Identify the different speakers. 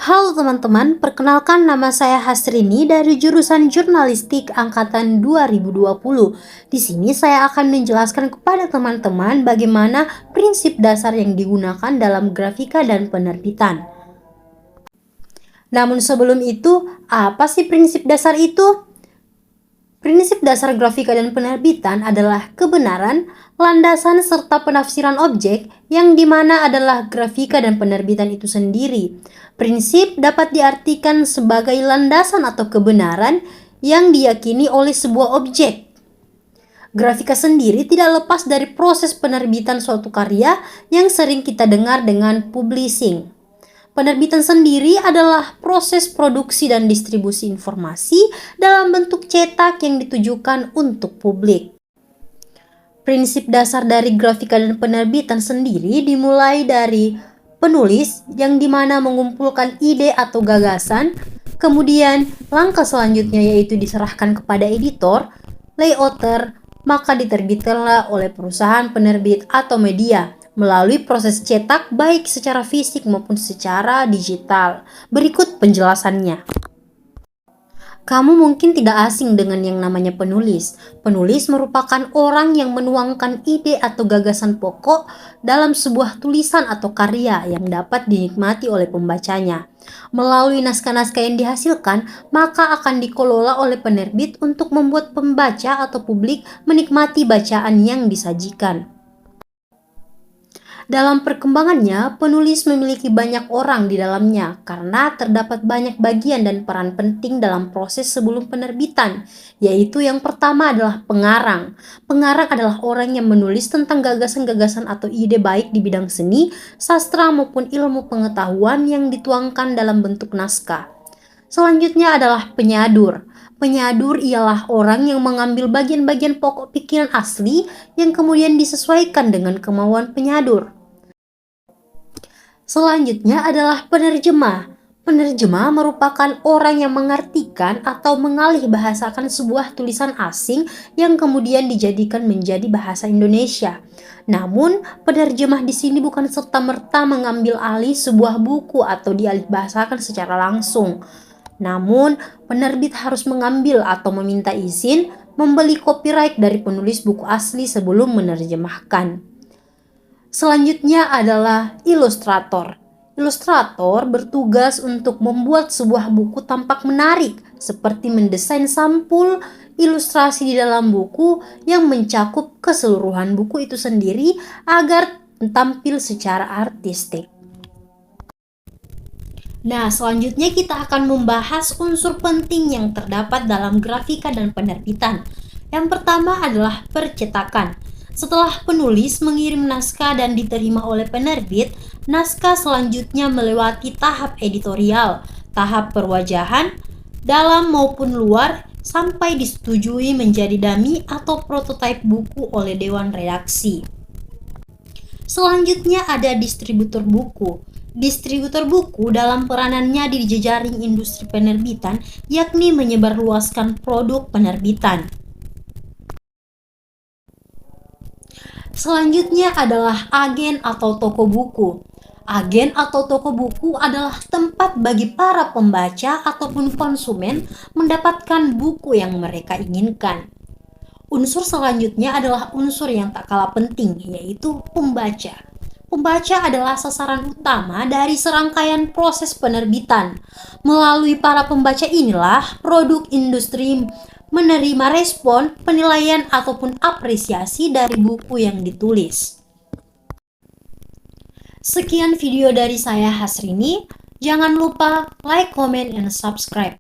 Speaker 1: Halo teman-teman, perkenalkan nama saya Hasrini dari jurusan Jurnalistik angkatan 2020. Di sini saya akan menjelaskan kepada teman-teman bagaimana prinsip dasar yang digunakan dalam grafika dan penerbitan. Namun sebelum itu, apa sih prinsip dasar itu? Prinsip dasar grafika dan penerbitan adalah kebenaran, landasan, serta penafsiran objek yang dimana adalah grafika dan penerbitan itu sendiri. Prinsip dapat diartikan sebagai landasan atau kebenaran yang diyakini oleh sebuah objek. Grafika sendiri tidak lepas dari proses penerbitan suatu karya yang sering kita dengar dengan publishing. Penerbitan sendiri adalah proses produksi dan distribusi informasi dalam bentuk cetak yang ditujukan untuk publik. Prinsip dasar dari grafika dan penerbitan sendiri dimulai dari penulis yang dimana mengumpulkan ide atau gagasan, kemudian langkah selanjutnya yaitu diserahkan kepada editor, layouter, maka diterbitkanlah oleh perusahaan penerbit atau media melalui proses cetak baik secara fisik maupun secara digital. Berikut penjelasannya. Kamu mungkin tidak asing dengan yang namanya penulis. Penulis merupakan orang yang menuangkan ide atau gagasan pokok dalam sebuah tulisan atau karya yang dapat dinikmati oleh pembacanya. Melalui naskah-naskah yang dihasilkan, maka akan dikelola oleh penerbit untuk membuat pembaca atau publik menikmati bacaan yang disajikan. Dalam perkembangannya, penulis memiliki banyak orang di dalamnya karena terdapat banyak bagian dan peran penting dalam proses sebelum penerbitan, yaitu yang pertama adalah pengarang. Pengarang adalah orang yang menulis tentang gagasan-gagasan atau ide baik di bidang seni, sastra maupun ilmu pengetahuan yang dituangkan dalam bentuk naskah. Selanjutnya adalah penyadur. Penyadur ialah orang yang mengambil bagian-bagian pokok pikiran asli yang kemudian disesuaikan dengan kemauan penyadur. Selanjutnya adalah penerjemah. Penerjemah merupakan orang yang mengartikan atau mengalih bahasakan sebuah tulisan asing yang kemudian dijadikan menjadi bahasa Indonesia. Namun, penerjemah di sini bukan serta-merta mengambil alih sebuah buku atau dialih bahasakan secara langsung. Namun, penerbit harus mengambil atau meminta izin membeli copyright dari penulis buku asli sebelum menerjemahkan. Selanjutnya adalah ilustrator. Ilustrator bertugas untuk membuat sebuah buku tampak menarik, seperti mendesain sampul ilustrasi di dalam buku yang mencakup keseluruhan buku itu sendiri agar tampil secara artistik. Nah, selanjutnya kita akan membahas unsur penting yang terdapat dalam grafika dan penerbitan. Yang pertama adalah percetakan. Setelah penulis mengirim naskah dan diterima oleh penerbit, naskah selanjutnya melewati tahap editorial, tahap perwajahan, dalam maupun luar, sampai disetujui menjadi dummy atau prototipe buku oleh dewan redaksi. Selanjutnya ada distributor buku. Distributor buku dalam peranannya di jejaring industri penerbitan, yakni menyebarluaskan produk penerbitan. Selanjutnya adalah agen atau toko buku. Agen atau toko buku adalah tempat bagi para pembaca ataupun konsumen mendapatkan buku yang mereka inginkan. Unsur selanjutnya adalah unsur yang tak kalah penting, yaitu pembaca. Pembaca adalah sasaran utama dari serangkaian proses penerbitan. Melalui para pembaca inilah produk industri menerima respon, penilaian, ataupun apresiasi dari buku yang ditulis. Sekian video dari saya Hasrini. Jangan lupa like, comment, and subscribe.